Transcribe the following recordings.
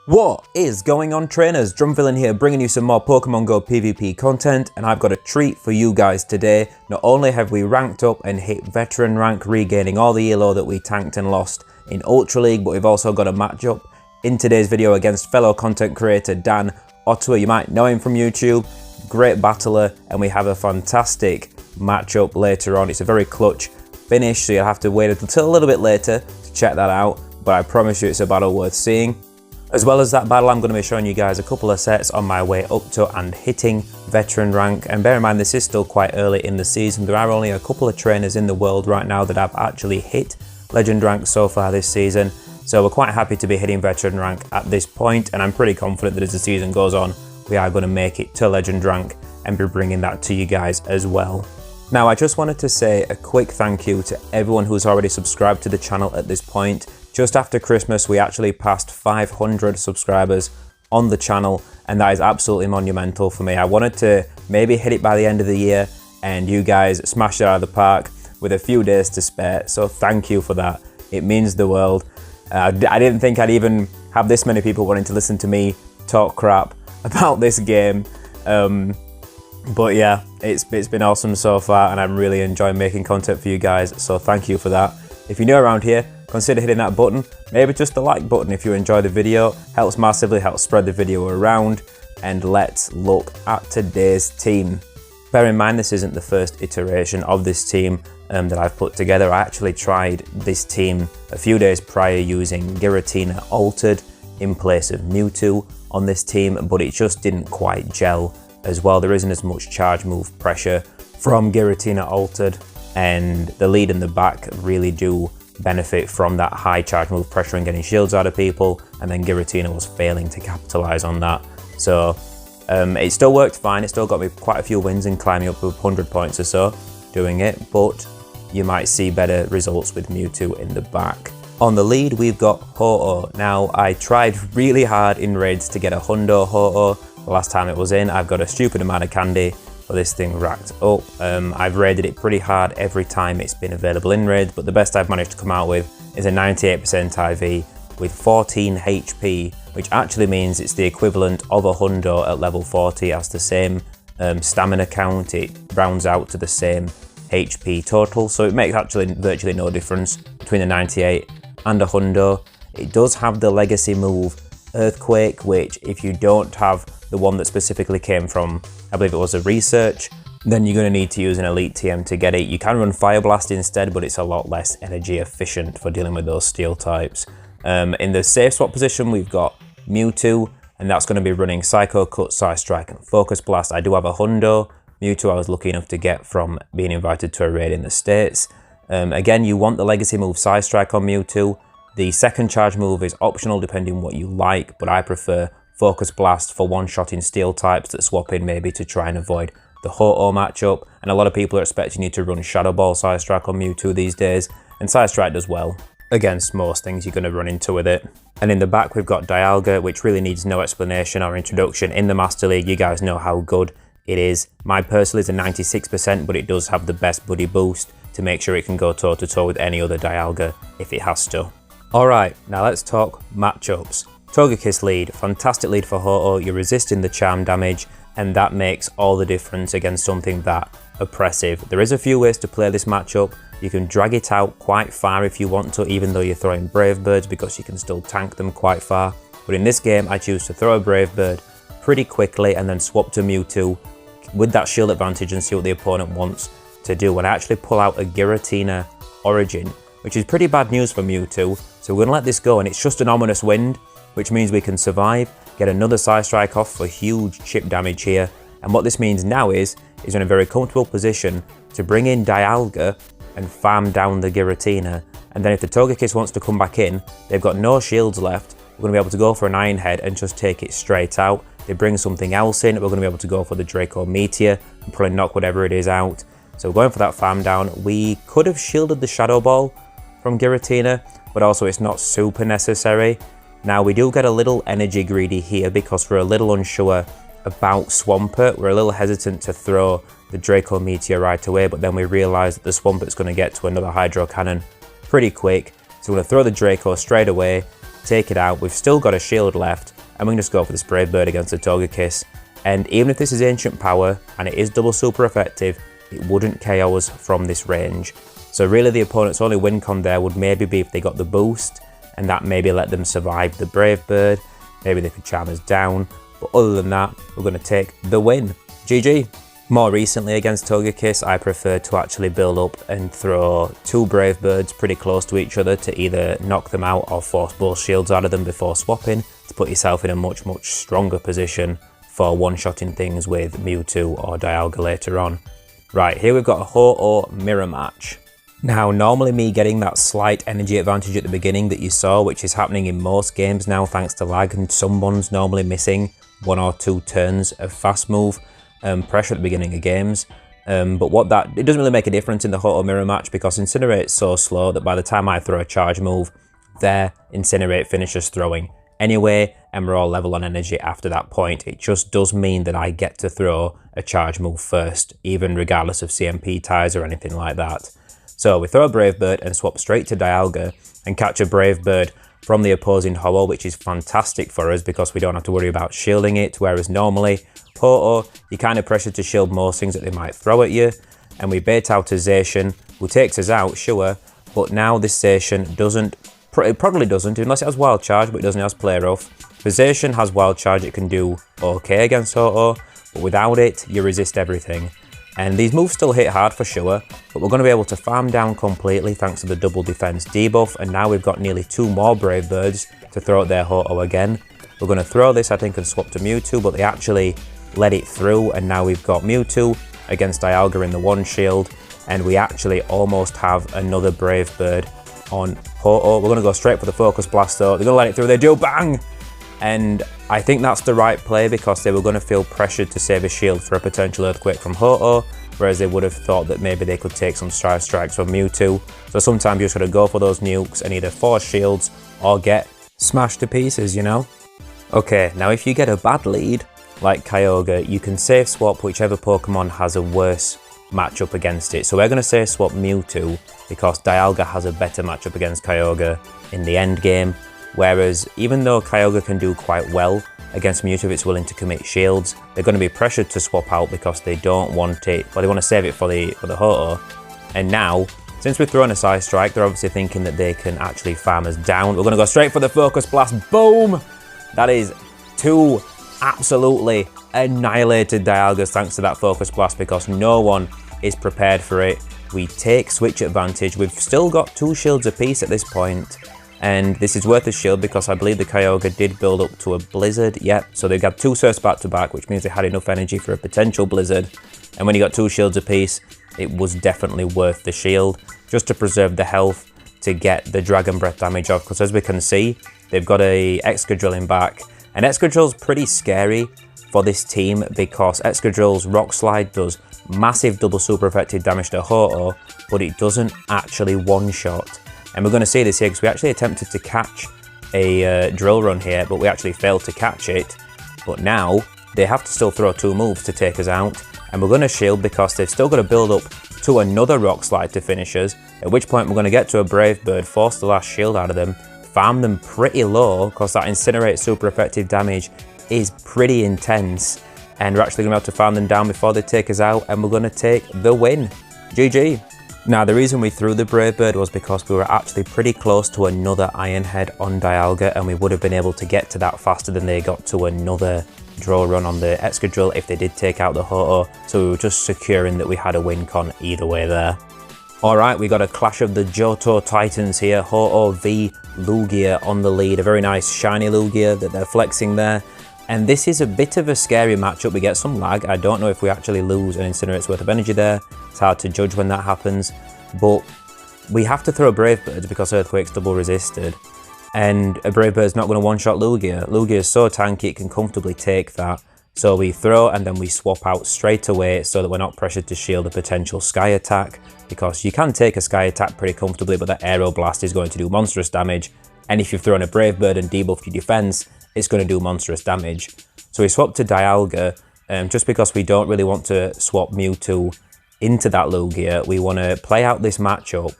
What is going on, trainers? DrumVillain here, bringing you some more Pokemon Go PvP content, and I've got a treat for you guys today. Not only have we ranked up and hit veteran rank, regaining all the elo that we tanked and lost in Ultra League, but we've also got a matchup in today's video against fellow content creator Dan Ottawa. You might know him from YouTube, great battler, and we have a fantastic matchup later on. It's a very clutch finish, so you'll have to wait until a little bit later to check that out, but I promise you it's a battle worth seeing. As well as that battle, I'm going to be showing you guys a couple of sets on my way up to and hitting veteran rank. And bear in mind, this is still quite early in the season. There are only a couple of trainers in the world right now that have actually hit legend rank so far this season. So we're quite happy to be hitting veteran rank at this point, and I'm pretty confident that as the season goes on, we are going to make it to legend rank and be bringing that to you guys as well. Now, I just wanted to say a quick thank you to everyone who's already subscribed to the channel at this point. Just after Christmas, we actually passed 500 subscribers on the channel, and that is absolutely monumental for me. I wanted to maybe hit it by the end of the year, and you guys smashed it out of the park with a few days to spare, so thank you for that. It means the world. I didn't think I'd even have this many people wanting to listen to me talk crap about this game. But yeah, it's been awesome so far, and I'm really enjoying making content for you guys, so thank you for that. If you're new around here, consider hitting that button, maybe just the like button if you enjoy the video. Helps massively, helps spread the video around, and let's look at today's team. Bear in mind, this isn't the first iteration of this team that I've put together. I actually tried this team a few days prior using Giratina Altered in place of Mewtwo on this team, but it just didn't quite gel as well. There isn't as much charge move pressure from Giratina Altered, and the lead and the back really do benefit from that high charge move pressure and getting shields out of people, and then Giratina was failing to capitalize on that. So it still worked fine. It still got me quite a few wins and climbing up to 100 points or so doing it, but you might see better results with Mewtwo in the back. On the lead, we've got Ho-Oh. Now, I tried really hard in raids to get a Hundo Ho-Oh. The last time it was in, I've got a stupid amount of candy for this thing racked up. I've raided it pretty hard every time it's been available in raids, but the best I've managed to come out with is a 98% IV with 14 HP, which actually means it's the equivalent of a Hundo at level 40, has the same stamina count. It rounds out to the same HP total, so it makes actually virtually no difference between a 98 and a Hundo. It does have the legacy move Earthquake, which if you don't have the one that specifically came from, I believe it was a research, then you're going to need to use an elite TM to get it. You can run Fire Blast instead, but it's a lot less energy efficient for dealing with those steel types. In the safe swap position, we've got Mewtwo, and that's going to be running Psycho Cut, Side Strike, and Focus Blast. I do have a Hundo. Mewtwo I was lucky enough to get from being invited to a raid in the States. Again, you want the legacy move Side Strike on Mewtwo. The second charge move is optional depending what you like, but I prefer Focus Blast for one-shotting steel types that swap in maybe to try and avoid the Ho-Oh matchup. And a lot of people are expecting you to run Shadow Ball Side Strike on Mewtwo these days, and Side Strike does well against most things you're going to run into with it. And in the back we've got Dialga, which really needs no explanation or introduction. In the Master League, you guys know how good it is. My personal is a 96%, but it does have the best buddy boost to make sure it can go toe-to-toe with any other Dialga if it has to. Alright, now let's talk matchups. Togekiss lead, fantastic lead for Ho-Oh. You're resisting the charm damage, and that makes all the difference against something that oppressive. There is a few ways to play this matchup. You can drag it out quite far if you want to, even though you're throwing Brave Birds, because you can still tank them quite far. But in this game, I choose to throw a Brave Bird pretty quickly and then swap to Mewtwo with that shield advantage and see what the opponent wants to do. And I actually pull out a Giratina Origin, which is pretty bad news for Mewtwo. So we're going to let this go, and it's just an ominous wind, which means we can survive, get another Side Strike off for huge chip damage here. And what this means now is in a very comfortable position to bring in Dialga and farm down the Giratina. And then if the Togekiss wants to come back in, they've got no shields left. We're going to be able to go for an Iron Head and just take it straight out. They bring something else in, we're going to be able to go for the Draco Meteor and probably knock whatever it is out. So we're going for that farm down. We could have shielded the Shadow Ball from Giratina, but also it's not super necessary. Now we do get a little energy greedy here because we're a little unsure about Swampert. We're a little hesitant to throw the Draco Meteor right away, but then we realise that the Swampert's going to get to another Hydro Cannon pretty quick. So we're going to throw the Draco straight away, take it out. We've still got a shield left, and we can just go for this Brave Bird against the Togekiss. And even if this is Ancient Power, and it is double super effective, it wouldn't KO us from this range. So really the opponent's only win con there would maybe be if they got the boost, and that maybe let them survive the Brave Bird. Maybe they could charm us down, but other than that, we're going to take the win. GG. More recently against Togekiss, I prefer to actually build up and throw 2 Brave Birds pretty close to each other to either knock them out or force both shields out of them before swapping, to put yourself in a much stronger position for one-shotting things with Mewtwo or Dialga later on. Right, here we've got a Ho-Oh mirror match. Now, normally me getting that slight energy advantage at the beginning that you saw, which is happening in most games now thanks to lag, and someone's normally missing 1 or 2 turns of fast move pressure at the beginning of games. But it doesn't really make a difference in the Ho-Oh mirror match because Incinerate's so slow that by the time I throw a charge move, there Incinerate finishes throwing anyway, and we're all level on energy after that point. It just does mean that I get to throw a charge move first, even regardless of CMP ties or anything like that. So we throw a Brave Bird and swap straight to Dialga and catch a Brave Bird from the opposing Ho-Oh, which is fantastic for us because we don't have to worry about shielding it, whereas normally Ho-Oh, you're kind of pressured to shield most things that they might throw at you. And we bait out a Zacian, who takes us out, sure, but now this Zacian it probably doesn't, unless it has Wild Charge, but it doesn't have Play Rough. If a Zacian has Wild Charge, it can do okay against Ho-Oh, but without it, you resist everything. And these moves still hit hard for sure, but we're going to be able to farm down completely thanks to the double defense debuff, and now we've got nearly 2 more Brave Birds to throw at their Ho-Oh again. We're going to throw this, I think, and swap to Mewtwo, but they actually let it through, and now we've got Mewtwo against Ayalga in the 1 shield, and we actually almost have another Brave Bird on Ho-Oh. We're going to go straight for the Focus Blast though. They're going to let it through, they do, bang! And I think that's the right play because they were going to feel pressured to save a shield for a potential Earthquake from Ho-Oh, whereas they would have thought that maybe they could take some Strike Strikes from Mewtwo. So sometimes you just got to go for those nukes and either force shields or get smashed to pieces, you know? Okay, now if you get a bad lead, like Kyogre, you can safe swap whichever Pokemon has a worse matchup against it. So we're going to safe swap Mewtwo because Dialga has a better matchup against Kyogre in the end game. Whereas even though Kyogre can do quite well against Mewtwo if it's willing to commit shields, they're going to be pressured to swap out because they don't want it, well, they want to save it for the Ho-Oh. And now, since we've thrown a Side Strike, they're obviously thinking that they can actually farm us down. We're going to go straight for the Focus Blast. Boom! That is 2 absolutely annihilated Dialgas thanks to that Focus Blast because no one is prepared for it. We take switch advantage. We've still got 2 shields apiece at this point, and this is worth a shield because I believe the Kyogre did build up to a Blizzard. Yep, so they got 2 Surfs back to back, which means they had enough energy for a potential Blizzard. And when you got 2 shields apiece, it was definitely worth the shield just to preserve the health to get the Dragon Breath damage off, because as we can see, they've got a Excadrill back, and Excadrill's pretty scary for this team because Excadrill's Rock Slide does massive double super effective damage to Ho-Oh, but it doesn't actually one-shot. And we're going to see this here because we actually attempted to catch a Drill Run here, but we actually failed to catch it. But now they have to still throw 2 moves to take us out, and we're going to shield because they've still got to build up to another Rock Slide to finish us, at which point we're going to get to a Brave Bird, force the last shield out of them, farm them pretty low because that Incinerate super effective damage is pretty intense, and we're actually going to be able to farm them down before they take us out, and we're going to take the win. GG. Now the reason we threw the Brave Bird was because we were actually pretty close to another Iron Head on Dialga, and we would have been able to get to that faster than they got to another Draw Run on the Excadrill if they did take out the Ho-Oh, so we were just securing that we had a win con either way there. Alright, we got a clash of the Johto Titans here, Ho-Oh v Lugia on the lead, a very nice shiny Lugia that they're flexing there. And this is a bit of a scary matchup. We get some lag. I don't know if we actually lose an Incinerate's worth of energy there. It's hard to judge when that happens. But we have to throw Brave Birds because Earthquake's double resisted. And a Brave Bird's not going to one-shot Lugia. Lugia is so tanky, it can comfortably take that. So we throw and then we swap out straight away so that we're not pressured to shield a potential Sky Attack. Because you can take a Sky Attack pretty comfortably, but that Aero Blast is going to do monstrous damage. And if you've thrown a Brave Bird and debuffed your defense, it's going to do monstrous damage. So we swap to Dialga, just because we don't really want to swap Mewtwo into that Lugia. We want to play out this matchup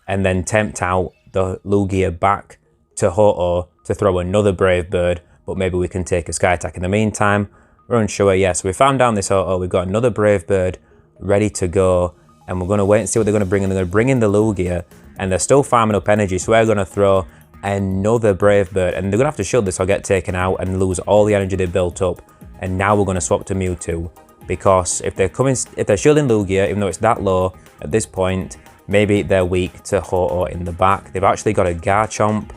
and then tempt out the Lugia back to Ho-Oh to throw another Brave Bird, but maybe we can take a Sky Attack in the meantime. We're unsure. Yeah, so we farmed down this Ho-Oh. We've got another Brave Bird ready to go, and we're going to wait and see what they're going to bring in. They're going to bring in the Lugia, and they're still farming up energy, so we're going to throw another Brave Bird, and they're going to have to shield this or get taken out and lose all the energy they built up. And now we're going to swap to Mewtwo, because if they're shielding Lugia, even though it's that low at this point, maybe they're weak to Ho-Oh in the back. They've actually got a Garchomp.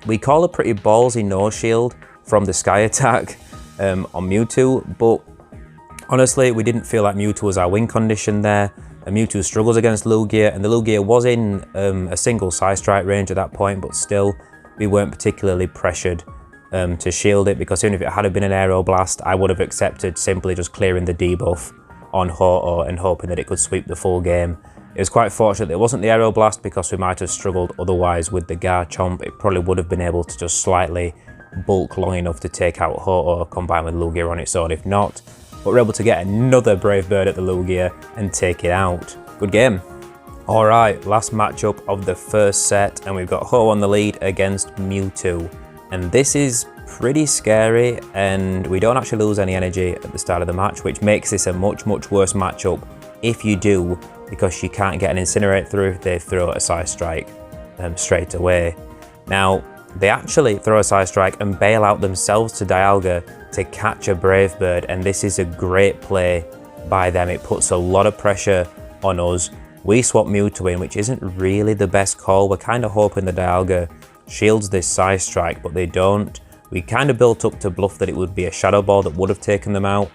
We call a pretty ballsy no shield from the Sky Attack on Mewtwo, but honestly, we didn't feel like Mewtwo was our win condition there. And Mewtwo struggles against Lugia, and the Lugia was in a single Side Strike range at that point, but still, we weren't particularly pressured to shield it, because even if it had been an Aero Blast, I would have accepted simply just clearing the debuff on Ho-Oh and hoping that it could sweep the full game. It was quite fortunate that it wasn't the Aero Blast, because we might have struggled otherwise with the Garchomp. It probably would have been able to just slightly bulk long enough to take out Ho-Oh combined with Lugia on its own if not. But we're able to get another Brave Bird at the Lugia and take it out. Good game. Alright, last matchup of the first set, and we've got Ho on the lead against Mewtwo. And this is pretty scary, and we don't actually lose any energy at the start of the match, which makes this a much worse matchup if you do, because you can't get an Incinerate through if they throw a Side Strike straight away. Now, they actually throw a Side Strike and bail out themselves to Dialga to catch a Brave Bird, and this is a great play by them. It puts a lot of pressure on us. We swap Mewtwo in, which isn't really the best call. We're kind of hoping the Dialga shields this Side Strike, but they don't. We kind of built up to bluff that it would be a Shadow Ball that would have taken them out.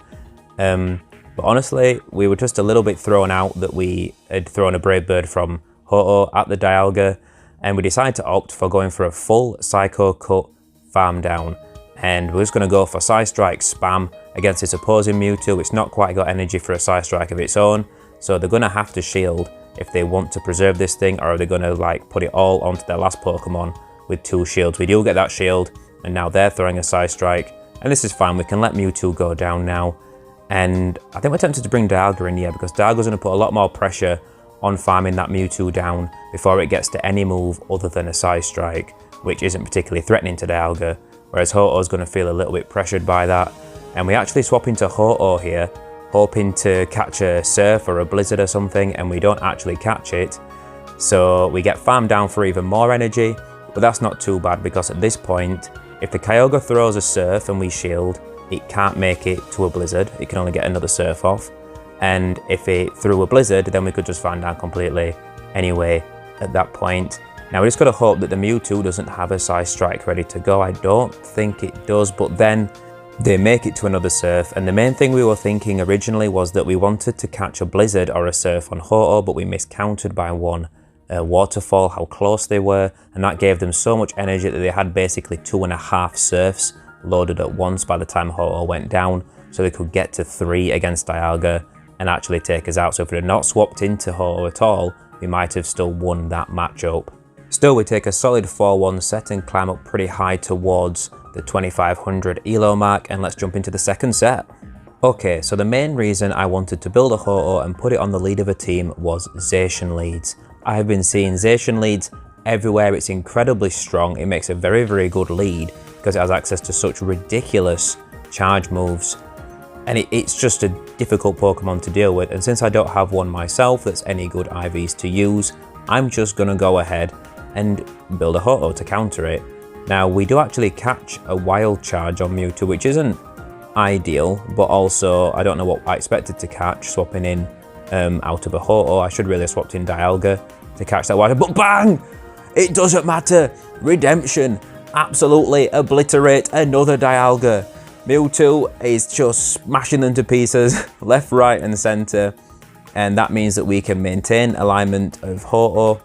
But honestly, we were just a little bit thrown out that we had thrown a Brave Bird from Ho-Oh at the Dialga, and we decided to opt for going for a full Psycho Cut farm down. And we're just going to go for Side Strike spam against this opposing Mewtwo. It's not quite got energy for a Side Strike of its own, so they're going to have to shield if they want to preserve this thing, or are they going to like put it all onto their last Pokemon with 2 shields. We do get that shield, and now they're throwing a Side Strike, and this is fine. We can let Mewtwo go down now. And I think we're tempted to bring Dialga in here, because Dialga's going to put a lot more pressure on farming that Mewtwo down before it gets to any move other than a Side Strike, which isn't particularly threatening to Dialga, whereas Ho-Oh's going to feel a little bit pressured by that. And we actually swap into Ho-Oh here, hoping to catch a Surf or a Blizzard or something, and we don't actually catch it. So we get farmed down for even more energy, but that's not too bad, because at this point, if the Kyogre throws a Surf and we shield, it can't make it to a Blizzard. It can only get another Surf off. And if it threw a Blizzard, then we could just farm down completely anyway at that point. Now we just got to hope that the Mewtwo doesn't have a Side Strike ready to go. I don't think it does, but then they make it to another Surf. And the main thing we were thinking originally was that we wanted to catch a Blizzard or a Surf on Ho-Oh, but we miscounted by one Waterfall, how close they were, and that gave them so much energy that they had basically 2.5 Surfs loaded at once by the time Ho-Oh went down, so they could get to 3 against Dialga and actually take us out. So if we had not swapped into Ho-Oh at all, we might have still won that matchup. Still, we take a solid 4-1 set and climb up pretty high towards the 2500 elo mark, and let's jump into the second set. Okay, so the main reason I wanted to build a Ho-Oh and put it on the lead of a team was Zacian leads. I have been seeing Zacian leads everywhere. It's incredibly strong. It makes a very good lead because it has access to such ridiculous charge moves, and it's just a difficult Pokemon to deal with. And since I don't have one myself that's any good IVs to use, I'm just gonna go ahead and build a Ho-Oh to counter it. Now we do actually catch a Wild Charge on Mewtwo, which isn't ideal, but also I don't know what I expected to catch swapping in out of a Ho-Oh. I should really have swapped in Dialga to catch that Wild, but bang! It doesn't matter. Redemption. Absolutely obliterate another Dialga. Mewtwo is just smashing them to pieces left, right and center, and that means that we can maintain alignment of Ho-Oh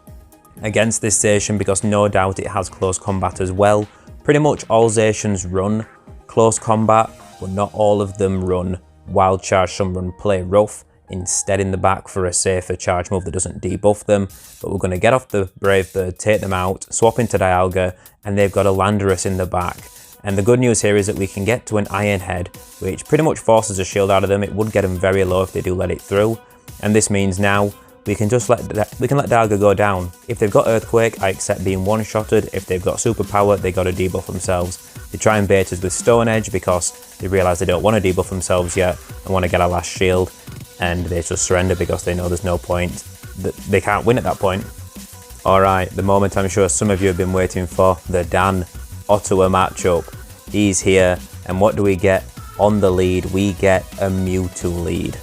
against this Zacian, because no doubt it has close combat as well. Pretty much all Zacians run close combat, but not all of them run Wild Charge. Some run Play Rough instead in the back for a safer charge move that doesn't debuff them. But we're going to get off the Brave Bird, take them out, swap into Dialga, and they've got a Landorus in the back. And the good news here is that we can get to an Iron Head, which pretty much forces a shield out of them. It would get them very low if they do let it through. And this means now we can just let Dialga go down. If they've got Earthquake, I accept being one-shotted. If they've got Superpower, they got to debuff themselves. They try and bait us with Stone Edge because they realise they don't want to debuff themselves yet and want to get our last shield, and they just surrender because they know there's no point, that they can't win at that point. Alright, the moment I'm sure some of you have been waiting for, the Dan Ottawa matchup. He's here, and what do we get on the lead? We get a Mewtwo lead.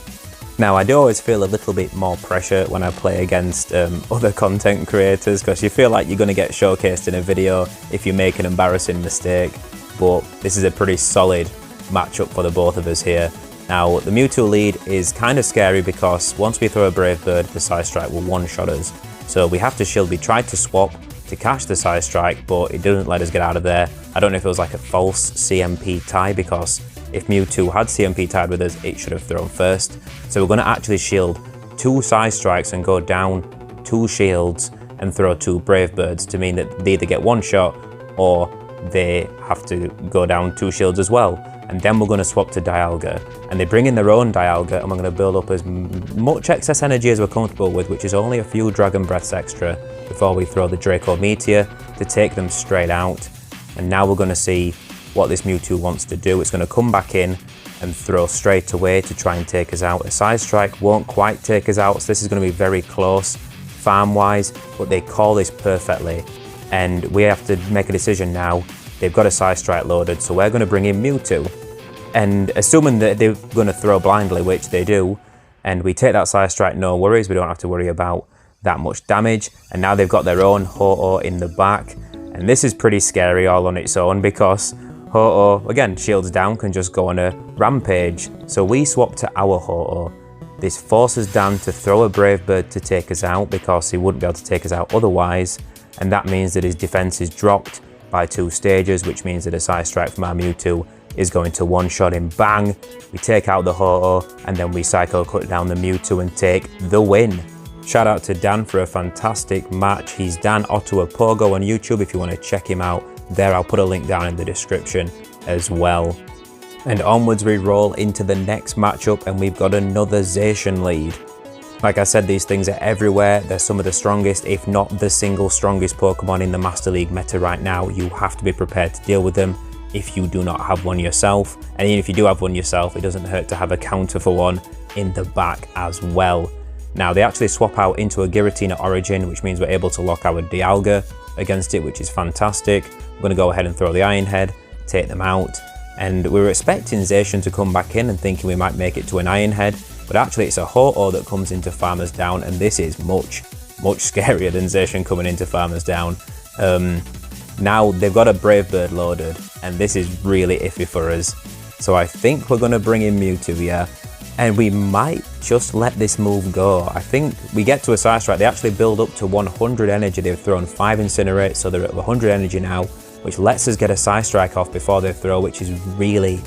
Now, I do always feel a little bit more pressure when I play against other content creators, because you feel like you're going to get showcased in a video if you make an embarrassing mistake, but this is a pretty solid matchup for the both of us here. Now, the Mewtwo lead is kind of scary because once we throw a Brave Bird, the Side Strike will one-shot us. So we have to shield. We tried to swap to catch the Side Strike, but it didn't let us get out of there. I don't know if it was like a false CMP tie, because if Mewtwo had CMP tied with us, it should have thrown first. So we're going to actually shield 2 Side Strikes and go down 2 shields and throw 2 Brave Birds to mean that they either get one shot or they have to go down 2 shields as well. And then we're going to swap to Dialga, and they bring in their own Dialga, and we're going to build up as much excess energy as we're comfortable with, which is only a few Dragon Breaths extra, before we throw the Draco Meteor to take them straight out. And now we're going to see what this Mewtwo wants to do. It's going to come back in and throw straight away to try and take us out. A Side Strike won't quite take us out, so this is going to be very close farm-wise, but they call this perfectly, and we have to make a decision now. They've got a Side Strike loaded, so we're going to bring in Mewtwo. And assuming that they're going to throw blindly, which they do, and we take that Side Strike, no worries, we don't have to worry about that much damage. And now they've got their own Ho-Oh in the back, and this is pretty scary all on its own, because Ho-Oh, again, shields down, can just go on a rampage. So we swap to our Ho-Oh. This forces Dan to throw a Brave Bird to take us out, because he wouldn't be able to take us out otherwise, and that means that his defense is dropped by 2 stages, which means that a Side Strike from our Mewtwo is going to one-shot him. Bang! We take out the Ho-Oh, and then we Psycho Cut down the Mewtwo and take the win. Shout out to Dan for a fantastic match. He's Dan Ottawa Pogo on YouTube if you want to check him out. There, I'll put a link down in the description as well. And onwards we roll into the next matchup, and we've got another Zacian lead. Like I said, these things are everywhere. They're some of the strongest, if not the single strongest Pokemon in the Master League meta right now. You have to be prepared to deal with them if you do not have one yourself. And even if you do have one yourself, it doesn't hurt to have a counter for one in the back as well. Now, they actually swap out into a Giratina Origin, which means we're able to lock our Dialga against it, which is fantastic. We're going to go ahead and throw the Iron Head, take them out. And we were expecting Zacian to come back in and thinking we might make it to an Iron Head, but actually it's a Ho-Oh that comes into Farmer's Down, and this is much scarier than Zacian coming into Farmer's Down. Now they've got a Brave Bird loaded, and this is really iffy for us. So I think we're going to bring in Mewtwo here, and we might just let this move go. I think we get to a Side Strike. They actually build up to 100 energy. They've thrown 5 Incinerate, so they're at 100 energy now, which lets us get a Side Strike off before they throw, which is really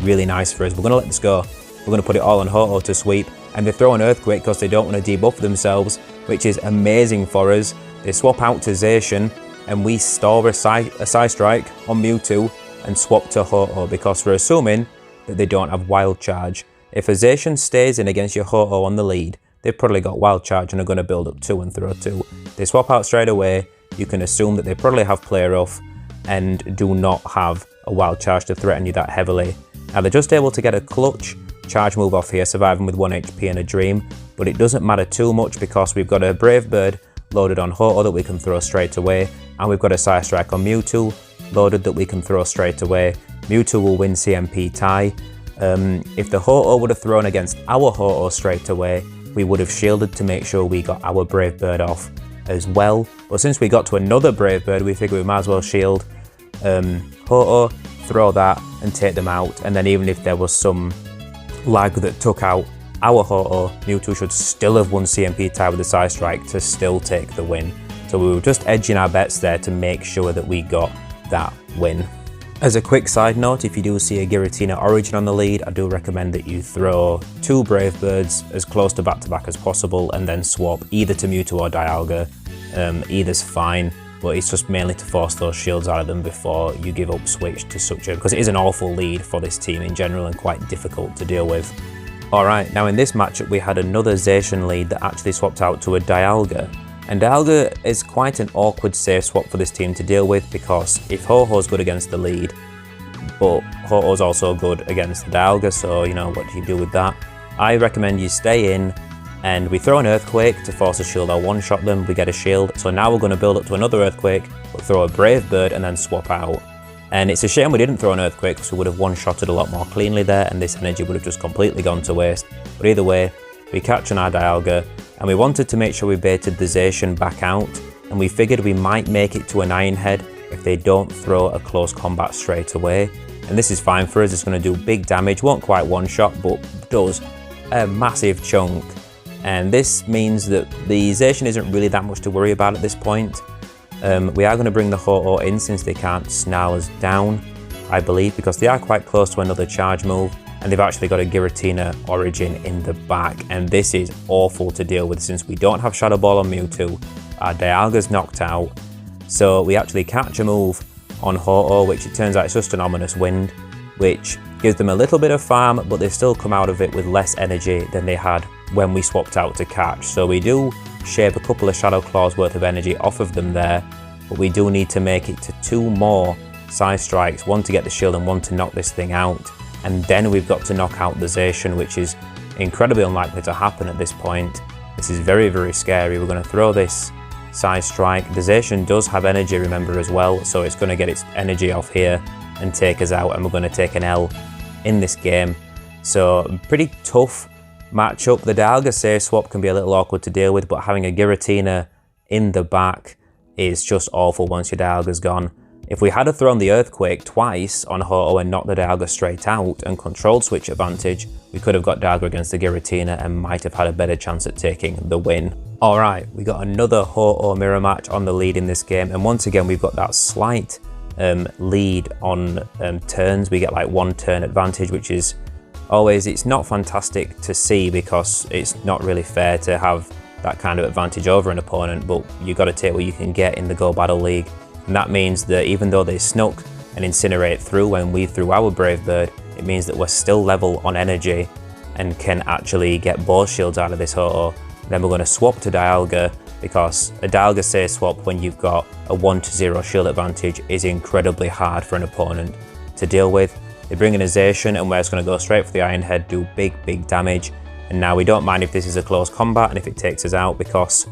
nice for us. We're going to let this go. We're going to put it all on Ho-Oh to sweep, and they throw an Earthquake because they don't want to debuff themselves, which is amazing for us. They swap out to Zacian, and we store a Side Strike on Mewtwo and swap to Ho-Oh, because we're assuming that they don't have Wild Charge. If a Zacian stays in against your Ho-Oh on the lead, they've probably got Wild Charge and are going to build up 2 and throw 2. They swap out straight away. You can assume that they probably have Play Rough and do not have a Wild Charge to threaten you that heavily. Now, they're just able to get a clutch charge move off here, surviving with 1 HP and a Dream, but it doesn't matter too much because we've got a Brave Bird loaded on Ho-Oh that we can throw straight away, and we've got a Side Strike on Mewtwo loaded that we can throw straight away. Mewtwo will win CMP tie. If the Ho-Oh would have thrown against our Ho-Oh straight away, we would have shielded to make sure we got our Brave Bird off as well. But since we got to another Brave Bird, we figured we might as well shield Ho-Oh, throw that and take them out. And then even if there was some lag that took out our Ho-Oh, Mewtwo should still have won CMP tie with the Side Strike to still take the win. So we were just edging our bets there to make sure that we got that win. As a quick side note, if you do see a Giratina Origin on the lead, I do recommend that you throw 2 Brave Birds as close to back-to-back as possible and then swap either to Mewtwo or Dialga. Either's fine, but it's just mainly to force those shields out of them before you give up switch to such a, because it is an awful lead for this team in general and quite difficult to deal with. Alright, now in this matchup we had another Zacian lead that actually swapped out to a Dialga. And Dialga is quite an awkward safe swap for this team to deal with, because if Ho-Oh's good against the lead, but Ho-Oh's also good against the Dialga, so you know, what do you do with that? I recommend you stay in, and we throw an Earthquake to force a shield. I'll one-shot them, we get a shield. So now we're going to build up to another Earthquake, but throw a Brave Bird and then swap out. And it's a shame we didn't throw an Earthquake, because we would have one-shotted a lot more cleanly there, and this energy would have just completely gone to waste. But either way, we catch on our Dialga, and we wanted to make sure we baited the Zacian back out, and we figured we might make it to an Iron Head if they don't throw a close combat straight away. And this is fine for us, it's going to do big damage, won't quite one-shot, but does a massive chunk. And this means that the Zacian isn't really that much to worry about at this point. We are going to bring the Ho-Oh in since they can't snarl us down, I believe, because they are quite close to another charge move, and they've actually got a Giratina Origin in the back, and this is awful to deal with since we don't have Shadow Ball on Mewtwo, our Dialga's knocked out, so we actually catch a move on Ho-Oh, which it turns out it's just an Ominous Wind, which gives them a little bit of farm, but they still come out of it with less energy than they had when we swapped out to catch. So we do shave a couple of Shadow Claws worth of energy off of them there, but we do need to make it to 2 more Side Strikes, one to get the shield and one to knock this thing out. And then we've got to knock out the Zacian, which is incredibly unlikely to happen at this point. This is very, very scary. We're going to throw this Side Strike. The Zacian does have energy, remember, as well, so it's going to get its energy off here and take us out, and we're going to take an L in this game. So pretty tough matchup. The Dialga safe swap can be a little awkward to deal with, but having a Giratina in the back is just awful once your Dialga's gone. If we had thrown the Earthquake twice on Ho-Oh and knocked the Dialga straight out and controlled switch advantage, we could have got Dialga against the Giratina and might have had a better chance at taking the win. Alright, we got another Ho-Oh mirror match on the lead in this game, and once again we've got that slight lead on turns. We get like 1 turn advantage, which is always, it's not fantastic to see because it's not really fair to have that kind of advantage over an opponent, but you got to take what you can get in the Go Battle League. And that means that even though they snuck and incinerate through when we threw our Brave Bird, it means that we're still level on energy and can actually get both shields out of this Ho-Oh. Then we're going to swap to Dialga, because a Dialga safe swap when you've got a 1-0 shield advantage is incredibly hard for an opponent to deal with. They bring in a Zacian and we're just going to go straight for the Iron Head, do big damage. And now we don't mind if this is a close combat and if it takes us out, because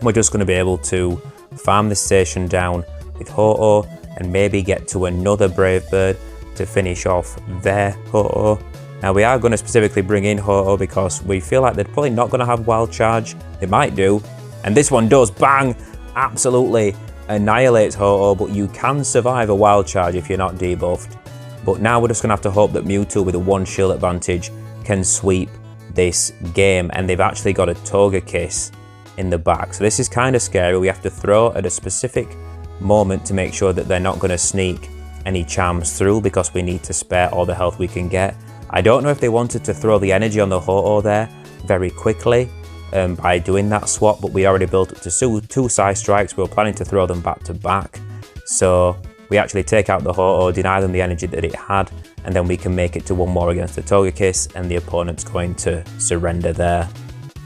we're just going to be able to farm this Zacian down with Ho-Oh and maybe get to another Brave Bird to finish off their Ho-Oh. Now we are going to specifically bring in Ho-Oh because we feel like they're probably not going to have Wild Charge. They might do, and this one does. Bang! Absolutely annihilates Ho-Oh, but you can survive a Wild Charge if you're not debuffed. But now we're just going to have to hope that Mewtwo with a 1 shield advantage can sweep this game, and they've actually got a Togekiss in the back. So this is kind of scary. We have to throw at a specific moment to make sure that they're not going to sneak any charms through, because we need to spare all the health we can get. I don't know if they wanted to throw the energy on the Ho-Oh there very quickly by doing that swap, but we already built up to 2 Side Strikes. We were planning to throw them back to back. So we actually take out the Ho-Oh, deny them the energy that it had, and then we can make it to 1 more against the Togekiss, and the opponent's going to surrender there.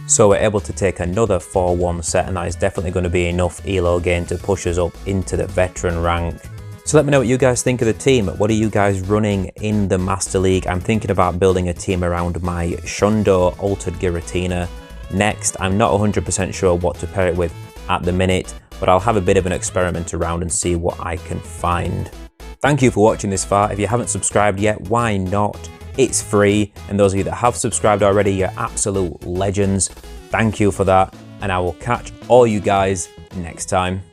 So we're able to take another 4-1 set, and that is definitely going to be enough elo gain to push us up into the veteran rank. So let me know what you guys think of the team. What are you guys running in the Master League? I'm thinking about building a team around my Shundo Altered Giratina next. I'm not 100% sure what to pair it with at the minute, but I'll have a bit of an experiment around and see what I can find. Thank you for watching this far. If you haven't subscribed yet, why not? It's free, and those of you that have subscribed already, you're absolute legends. Thank you for that, and I will catch all you guys next time.